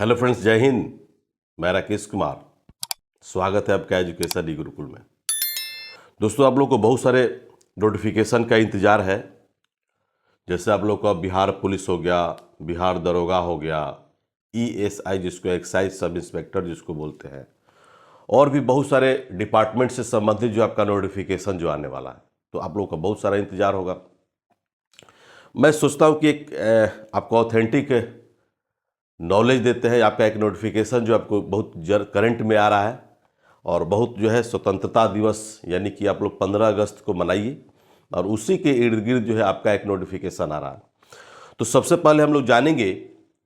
Hello friends, जय हिंद। मैं राकेश कुमार। स्वागत है आपका एजुकेशन डी गुरुकुल में। दोस्तों, आप लोग को बहुत सारे नोटिफिकेशन का इंतज़ार है। जैसे आप लोग का बिहार पुलिस हो गया, बिहार दरोगा हो गया, ईएसआई जिसको एक्साइज सब इंस्पेक्टर जिसको बोलते हैं, और भी बहुत सारे डिपार्टमेंट से संबंधित जो आपका नोटिफिकेशन जो आने वाला है, तो आप लोग का बहुत सारा इंतज़ार होगा। मैं सोचता हूँ कि एक आपको ऑथेंटिक नॉलेज देते हैं। आपका एक नोटिफिकेशन जो आपको बहुत करंट में आ रहा है और बहुत जो है स्वतंत्रता दिवस यानी कि आप लोग 15 अगस्त को मनाइए, और उसी के इर्द गिर्द जो है आपका एक नोटिफिकेशन आ रहा है। तो सबसे पहले हम लोग जानेंगे,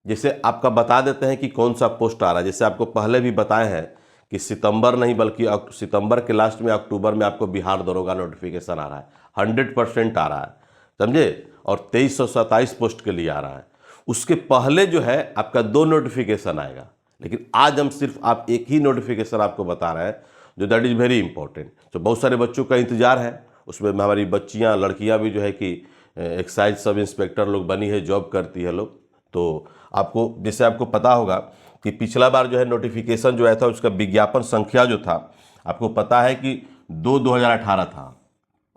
जैसे आपका बता देते हैं कि कौन सा पोस्ट आ रहा है। जैसे आपको पहले भी बताए हैं कि सितंबर नहीं बल्कि सितंबर के लास्ट में अक्टूबर में आपको बिहार दरोगा नोटिफिकेशन आ रहा है। 100% आ रहा है, समझे। और 2327 पोस्ट के लिए आ रहा है। उसके पहले जो है आपका 2 नोटिफिकेशन आएगा, लेकिन आज हम सिर्फ आप एक ही नोटिफिकेशन आपको बता रहे हैं, जो दैट इज़ वेरी इंपॉर्टेंट। तो बहुत सारे बच्चों का इंतजार है। उसमें हमारी बच्चियां, लड़कियां भी जो है कि एक्साइज सब इंस्पेक्टर लोग बनी है, जॉब करती है लोग। तो आपको, जैसे आपको पता होगा कि पिछला बार जो है नोटिफिकेशन जो आया था, उसका विज्ञापन संख्या जो था, आपको पता है कि 2018 था।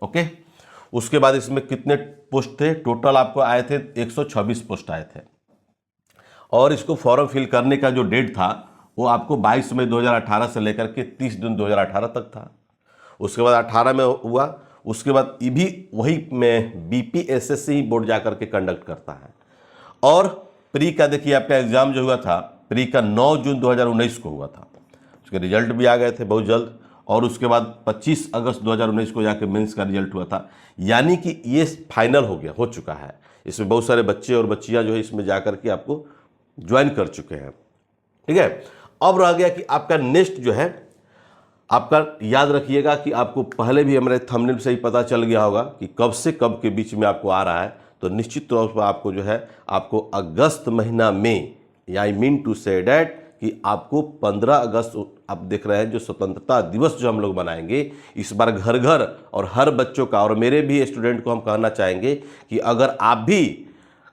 ओके। उसके बाद इसमें कितने पोस्ट थे टोटल? आपको आए थे 126 पोस्ट आए थे। और इसको फॉर्म फिल करने का जो डेट था वो आपको 22 मई 2018 से लेकर के 30 जून 2018 तक था। उसके बाद 18 में हुआ। उसके बाद ये भी वही में बीपीएसएससी बोर्ड जाकर के कंडक्ट करता है। और प्री का देखिए, आपका एग्जाम जो हुआ था प्री का 9 जून 2019 को हुआ था। उसके रिजल्ट भी आ गए थे बहुत जल्द। और उसके बाद 25 अगस्त 2019 को जाके मेंस का रिजल्ट हुआ था। यानी कि ये फाइनल हो गया, हो चुका है। इसमें बहुत सारे बच्चे और बच्चियां जो है इसमें जाकर के आपको ज्वाइन कर चुके हैं। ठीक है। अब रह गया कि आपका नेक्स्ट जो है, आपका याद रखिएगा कि आपको पहले भी हमारे थंबनेल से ही पता चल गया होगा कि कब से कब के बीच में आपको आ रहा है। तो निश्चित तौर पर आपको जो है, आपको अगस्त महीना में, I mean to say that कि आपको 15 अगस्त आप देख रहे हैं जो स्वतंत्रता दिवस जो हम लोग मनाएंगे, इस बार घर घर और हर बच्चों का, और मेरे भी स्टूडेंट को हम कहना चाहेंगे कि अगर आप भी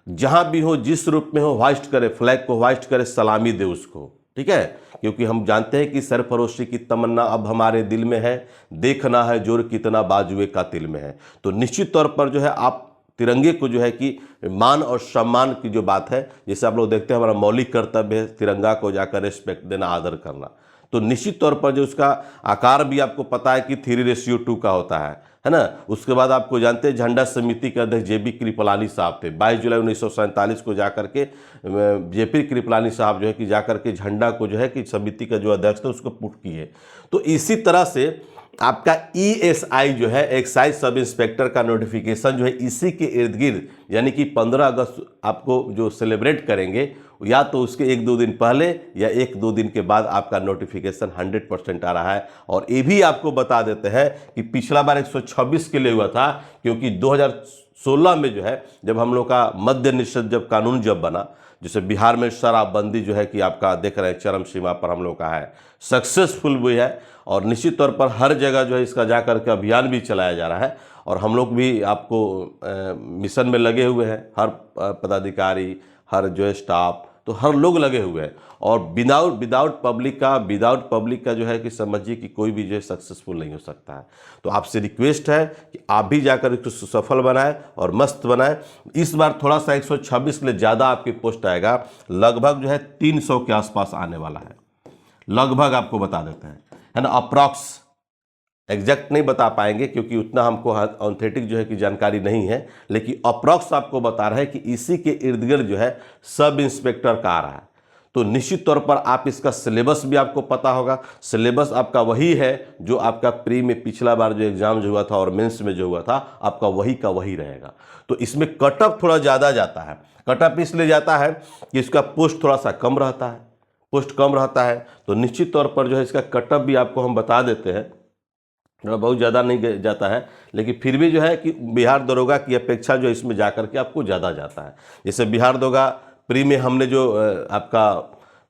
जहां भी हो, जिस रूप में हो, होइस्ट करे, फ्लैग को होइस्ट करे, सलामी दे उसको। ठीक है। क्योंकि हम जानते हैं कि सरफरोशी की तमन्ना अब हमारे दिल में है, देखना है जोर कितना बाजुए का तिल में है। तो निश्चित तौर पर जो है आप तिरंगे को जो है कि मान और सम्मान की जो बात है, जैसे आप लोग देखते हैं हमारा मौलिक कर्तव्य है तिरंगा को जाकर रिस्पेक्ट देना, आदर करना। तो निश्चित तौर पर जो उसका आकार भी आपको पता है कि 3:2 का होता है ना। उसके बाद आपको जानते हैं झंडा समिति के अध्यक्ष जेपी कृपलानी साहब थे। 22 जुलाई 1947 को जाकर के जेपी कृपलानी साहब जो है कि जाकर के झंडा को जो है कि समिति का जो अध्यक्ष था उसको पुट किए। तो इसी तरह से आपका ईएसआई जो है, एक्साइज सब इंस्पेक्टर का नोटिफिकेशन जो है, इसी के इर्द गिर्द यानी कि 15 अगस्त आपको जो सेलिब्रेट करेंगे, या तो उसके 1-2 दिन पहले या 1-2 दिन के बाद आपका नोटिफिकेशन 100% आ रहा है। और ये भी आपको बता देते हैं कि पिछला बार 126 के लिए हुआ था, क्योंकि 2016 में जो है, जब हम लोग का मद्य निषेध जब कानून जब बना, जैसे बिहार में शराबबंदी जो है कि आपका देख रहे हैं चरम सीमा पर हम लोग का है, सक्सेसफुल भी है। और निश्चित तौर पर हर जगह जो है इसका जाकर के अभियान भी चलाया जा रहा है। और हम लोग भी आपको मिशन में लगे हुए हैं, हर पदाधिकारी, हर जो है स्टाफ, तो हर लोग लगे हुए हैं। और विदाउट पब्लिक का जो है कि समझिए कि कोई भी जो है सक्सेसफुल नहीं हो सकता है। तो आपसे रिक्वेस्ट है कि आप भी जाकर इसको सफल बनाएं और मस्त बनाएं। इस बार थोड़ा सा 126 के लिए ज़्यादा आपकी पोस्ट आएगा, लगभग जो है 300 के आसपास आने वाला है, लगभग आपको बता देते हैं, है ना। अप्रॉक्स एग्जैक्ट नहीं बता पाएंगे क्योंकि उतना हमको ऑथेंटिक जो है कि जानकारी नहीं है, लेकिन अप्रॉक्स आपको बता रहे हैं कि इसी के इर्द गिर्द जो है सब इंस्पेक्टर का आ रहा है। तो निश्चित तौर पर आप इसका सिलेबस भी आपको पता होगा। सिलेबस आपका वही है जो आपका प्री में पिछला बार जो एग्जाम जो हुआ था और मेंस में जो हुआ था, आपका वही का वही रहेगा। तो इसमें कटअप थोड़ा ज़्यादा जाता है। कटअप इसलिए जाता है कि इसका पोस्ट थोड़ा सा कम रहता है, पोस्ट कम रहता है। तो निश्चित तौर पर जो है इसका कटअप भी आपको हम बता देते हैं, बहुत ज़्यादा नहीं जाता है, लेकिन फिर भी जो है कि बिहार दरोगा की अपेक्षा जो इसमें जाकर के आपको ज़्यादा जाता है। जैसे बिहार दरोगा प्री में हमने जो आपका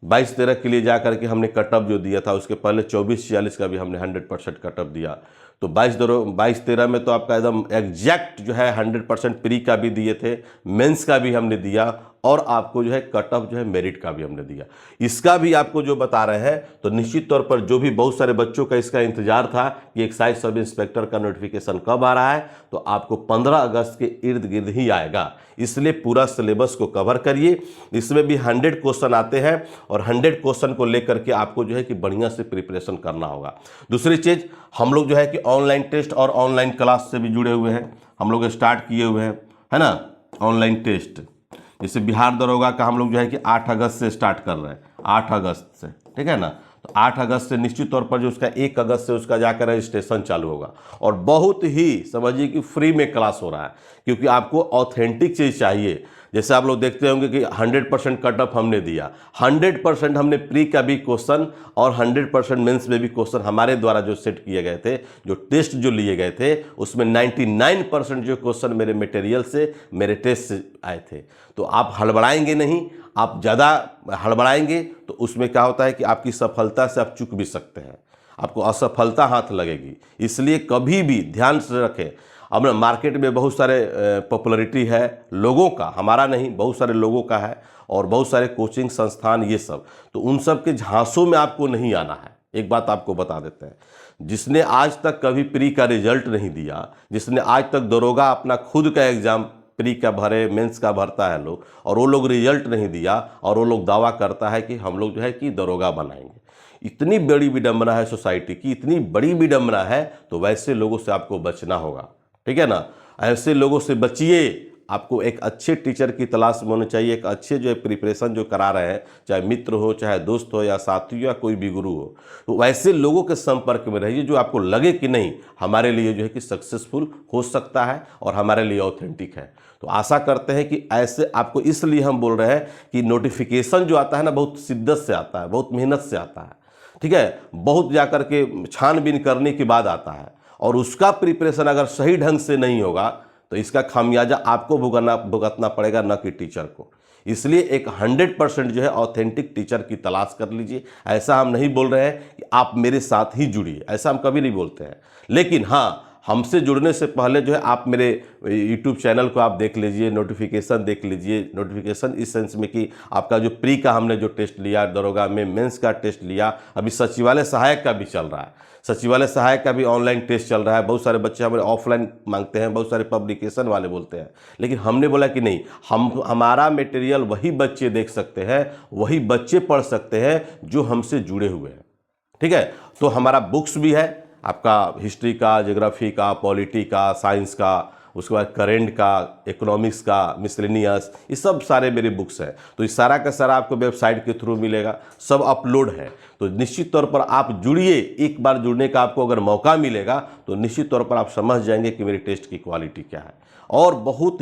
22-13 के लिए जाकर के हमने कटअप जो दिया था, उसके पहले 24-46 का भी हमने 100% कटअप दिया। तो 22-23 में तो आपका एकदम एग्जैक्ट जो है 100% प्री का भी दिए थे, मेंस का भी हमने दिया, और आपको जो है कट ऑफ जो है मेरिट का भी हमने दिया। इसका भी आपको जो बता रहे हैं, तो निश्चित तौर पर जो भी बहुत सारे बच्चों का इसका इंतजार था कि एक्साइज सब इंस्पेक्टर का नोटिफिकेशन कब आ रहा है, तो आपको 15 अगस्त के इर्द गिर्द ही आएगा। इसलिए पूरा सिलेबस को कवर करिए। इसमें भी 100 क्वेश्चन आते हैं और 100 क्वेश्चन को लेकर के आपको जो है कि बढ़िया से प्रिपरेशन करना होगा। दूसरी चीज़, हम लोग जो है कि ऑनलाइन टेस्ट और ऑनलाइन क्लास से भी जुड़े हुए हैं, हम लोग स्टार्ट किए हुए हैं, है ना। ऑनलाइन टेस्ट जैसे बिहार दरोगा का हम लोग जो है कि 8 अगस्त से स्टार्ट कर रहे हैं, 8 अगस्त से, ठीक है ना। तो 8 अगस्त से निश्चित तौर पर जो उसका 1 अगस्त से उसका जाकर रजिस्ट्रेशन चालू होगा, और बहुत ही समझिए कि फ्री में क्लास हो रहा है, क्योंकि आपको ऑथेंटिक चीज़ चाहिए। जैसे आप लोग देखते होंगे कि 100% कट ऑफ हमने दिया, 100% हमने प्री का भी क्वेश्चन और 100% मेंस में भी क्वेश्चन हमारे द्वारा जो सेट किए गए थे, जो टेस्ट जो लिए गए थे, उसमें 99% जो क्वेश्चन मेरे मटेरियल से, मेरे टेस्ट से आए थे। तो आप हड़बड़ाएंगे नहीं, आप ज़्यादा हड़बड़ाएंगे तो उसमें क्या होता है कि आपकी सफलता से आप चूक भी सकते हैं, आपको असफलता हाथ लगेगी। इसलिए कभी भी ध्यान से रखें। अब मार्केट में बहुत सारे पॉपुलैरिटी है लोगों का, हमारा नहीं, बहुत सारे लोगों का है, और बहुत सारे कोचिंग संस्थान ये सब, तो उन सब के झांसों में आपको नहीं आना है। एक बात आपको बता देते हैं, जिसने आज तक कभी प्री का रिजल्ट नहीं दिया, जिसने आज तक दरोगा अपना खुद का एग्जाम प्री का भरे, मेंस का भरता है लोग, और वो लोग रिजल्ट नहीं दिया, और वो लोग दावा करता है कि हम लोग जो है कि दरोगा बनाएंगे। इतनी बड़ी विडंबना है सोसाइटी की, इतनी बड़ी विडंबना है, तो वैसे लोगों से आपको बचना होगा, ठीक है ना। ऐसे लोगों से बचिए। आपको एक अच्छे टीचर की तलाश में होनी चाहिए, एक अच्छे जो है प्रिपरेशन जो करा रहे हैं, चाहे मित्र हो, चाहे दोस्त हो, या साथी हो, या कोई भी गुरु हो, तो वैसे लोगों के संपर्क में रहिए जो आपको लगे कि नहीं हमारे लिए जो है कि सक्सेसफुल हो सकता है और हमारे लिए ऑथेंटिक है। तो आशा करते हैं कि ऐसे आपको, इसलिए हम बोल रहे हैं कि नोटिफिकेशन जो आता है ना, बहुत शिद्दत से आता है, बहुत मेहनत से आता है, ठीक है, बहुत जाकर के छानबीन करने के बाद आता है, और उसका प्रिपरेशन अगर सही ढंग से नहीं होगा तो इसका खामियाजा आपको भुगतना पड़ेगा, न कि टीचर को। इसलिए एक 100% जो है ऑथेंटिक टीचर की तलाश कर लीजिए। ऐसा हम नहीं बोल रहे हैं कि आप मेरे साथ ही जुड़िए, ऐसा हम कभी नहीं बोलते हैं, लेकिन हाँ, हमसे जुड़ने से पहले जो है आप मेरे YouTube चैनल को आप देख लीजिए, नोटिफिकेशन देख लीजिए। नोटिफिकेशन इस सेंस में कि आपका जो प्री का हमने जो टेस्ट लिया, दरोगा में मेंस का टेस्ट लिया, अभी सचिवालय सहायक का भी चल रहा है, सचिवालय सहायक का भी ऑनलाइन टेस्ट चल रहा है। बहुत सारे बच्चे हमारे ऑफलाइन मांगते हैं, बहुत सारे पब्लिकेशन वाले बोलते हैं, लेकिन हमने बोला कि नहीं, हमारा मटेरियल वही बच्चे देख सकते हैं, वही बच्चे पढ़ सकते हैं जो हमसे जुड़े हुए हैं, ठीक है। तो हमारा बुक्स भी है, आपका हिस्ट्री का, ज्योग्राफी का, पॉलिटी का, साइंस का, उसके बाद करेंट का, इकोनॉमिक्स का, मिसलेनियस, ये सब सारे मेरे बुक्स हैं। तो इस सारा का सारा आपको वेबसाइट के थ्रू मिलेगा, सब अपलोड है। तो निश्चित तौर पर आप जुड़िए। एक बार जुड़ने का आपको अगर मौका मिलेगा तो निश्चित तौर पर आप समझ जाएंगे कि मेरी टेस्ट की क्वालिटी क्या है, और बहुत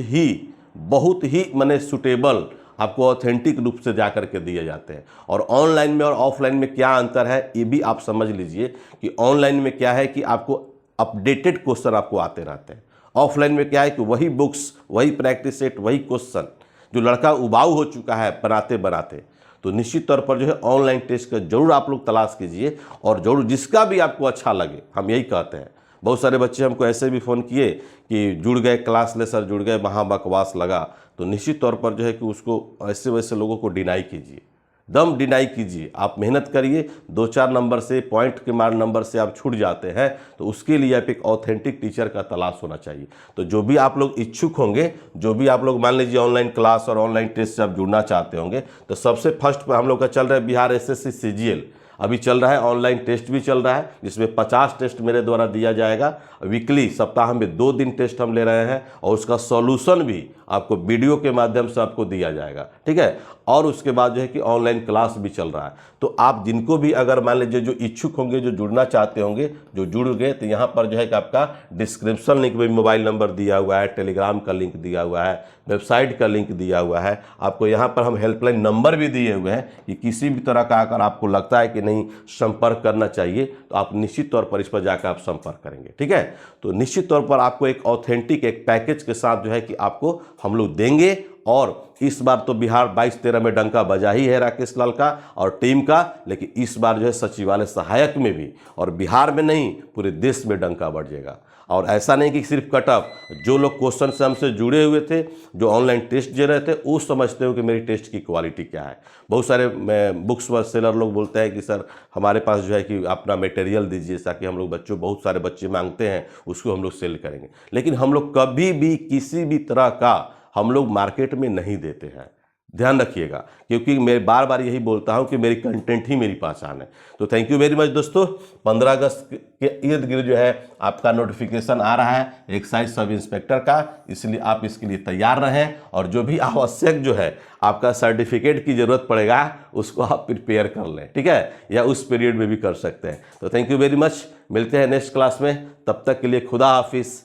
ही माने सुटेबल आपको ऑथेंटिक रूप से जा करके दिए जाते हैं। और ऑनलाइन में और ऑफलाइन में क्या अंतर है ये भी आप समझ लीजिए, कि ऑनलाइन में क्या है कि आपको अपडेटेड क्वेश्चन आपको आते रहते हैं, ऑफलाइन में क्या है कि वही बुक्स, वही प्रैक्टिस सेट, वही क्वेश्चन जो लड़का उबाऊ हो चुका है बनाते बनाते। तो निश्चित तौर पर जो है ऑनलाइन टेस्ट का जरूर आप लोग तलाश कीजिए, और जरूर जिसका भी आपको अच्छा लगे, हम यही कहते हैं। बहुत सारे बच्चे हमको ऐसे भी फ़ोन किए कि जुड़ गए, क्लास ले सर जुड़ गए, वहाँ बकवास लगा। तो निश्चित तौर पर जो है कि उसको ऐसे वैसे लोगों को डिनाई कीजिए, दम डिनाई कीजिए। आप मेहनत करिए, 2-4 नंबर से, पॉइंट के मार नंबर से आप छूट जाते हैं, तो उसके लिए आप एक ऑथेंटिक टीचर का तलाश होना चाहिए। तो जो भी आप लोग इच्छुक होंगे, जो भी आप लोग मान लीजिए ऑनलाइन क्लास और ऑनलाइन टेस्ट से आप जुड़ना चाहते होंगे, तो सबसे फर्स्ट हम लोग का चल रहा है बिहार SSC CGL, अभी चल रहा है, ऑनलाइन टेस्ट भी चल रहा है, जिसमें 50 टेस्ट मेरे द्वारा दिया जाएगा वीकली। सप्ताह में 2 दिन टेस्ट हम ले रहे हैं, और उसका सॉल्यूशन भी आपको वीडियो के माध्यम से आपको दिया जाएगा, ठीक है। और उसके बाद जो है कि ऑनलाइन क्लास भी चल रहा है। तो आप जिनको भी अगर मान लीजिए जो इच्छुक होंगे, जो जुड़ना चाहते होंगे, जो जुड़ गए, तो यहाँ पर जो है कि आपका डिस्क्रिप्शन लिंक में मोबाइल नंबर दिया हुआ है, टेलीग्राम का लिंक दिया हुआ है, वेबसाइट का लिंक दिया हुआ है। आपको यहाँ पर हम हेल्पलाइन नंबर भी दिए हुए हैं कि किसी भी तरह का अगर आपको लगता है कि नहीं संपर्क करना चाहिए, तो आप निश्चित तौर पर इस पर जाकर आप संपर्क करेंगे, ठीक है। तो निश्चित तौर पर आपको एक ऑथेंटिक एक पैकेज के साथ जो है कि आपको हम लोग देंगे, और इस बार तो बिहार 22-13 में डंका बजा ही है राकेश लाल का और टीम का, लेकिन इस बार जो है सचिवालय सहायक में भी और बिहार में नहीं पूरे देश में डंका बजेगा। और ऐसा नहीं कि सिर्फ कट ऑफ, जो लोग क्वेश्चन से हमसे जुड़े हुए थे, जो ऑनलाइन टेस्ट दे रहे थे, वो समझते हो कि मेरी टेस्ट की क्वालिटी क्या है। बहुत सारे बुक्स सेलर लोग बोलते हैं कि सर हमारे पास जो है कि अपना मटेरियल दीजिए ताकि हम लोग बच्चों, बहुत सारे बच्चे मांगते हैं, उसको हम लोग सेल करेंगे। लेकिन हम लोग कभी भी किसी भी तरह का हम लोग मार्केट में नहीं देते हैं, ध्यान रखिएगा, क्योंकि मैं बार बार यही बोलता हूं कि मेरी कंटेंट ही मेरी पहचान है। तो थैंक यू वेरी मच दोस्तों। 15 अगस्त के इर्द गिर्द जो है आपका नोटिफिकेशन आ रहा है एक्साइज सब इंस्पेक्टर का, इसलिए आप इसके लिए तैयार रहें और जो भी आवश्यक जो है आपका सर्टिफिकेट की जरूरत पड़ेगा उसको आप प्रिपेयर कर लें, ठीक है, या उस पीरियड में भी कर सकते हैं। तो थैंक यू वेरी मच, मिलते हैं नेक्स्ट क्लास में, तब तक के लिए खुदा हाफिज,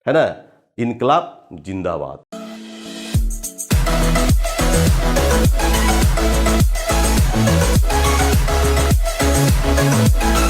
है ना। इनकलाब जिंदाबाद। We'll be right back.